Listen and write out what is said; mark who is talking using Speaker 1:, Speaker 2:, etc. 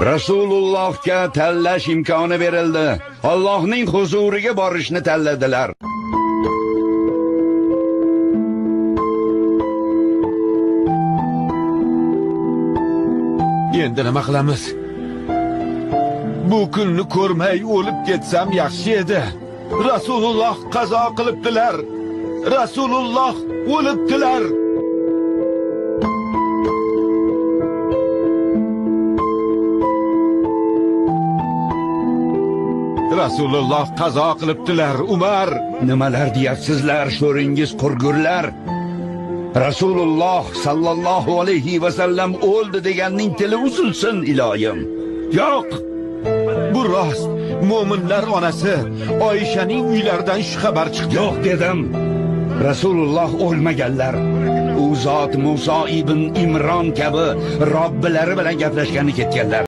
Speaker 1: Rasulullohga tanlash imkoni berildi. Allohning huzuriga borishni tanladilar.
Speaker 2: Endi nima qilamiz? Bu kunni ko'rmay o'lib ketsam yaxshi edi. Rasululloh qazo qilibdilar. Rasululloh o'libdilar. Rasululloh qazo qilibdilar, Umar.
Speaker 1: Nimalar deyapsizlar, sho'ringiz qurgurlar? Rasululloh sallallohu alayhi va sallam o'ldi deganning tili uzilsin iloyim.
Speaker 2: Yo'q. Bu rost. Mo'minlar onasi Oyshaning uylaridan shu xabar chiqdi.
Speaker 1: Yo'q dedim. Rasululloh o'lmaganlar. U zot Musa ibn Imron kabi Robbilari bilan gaplashgani ketganlar.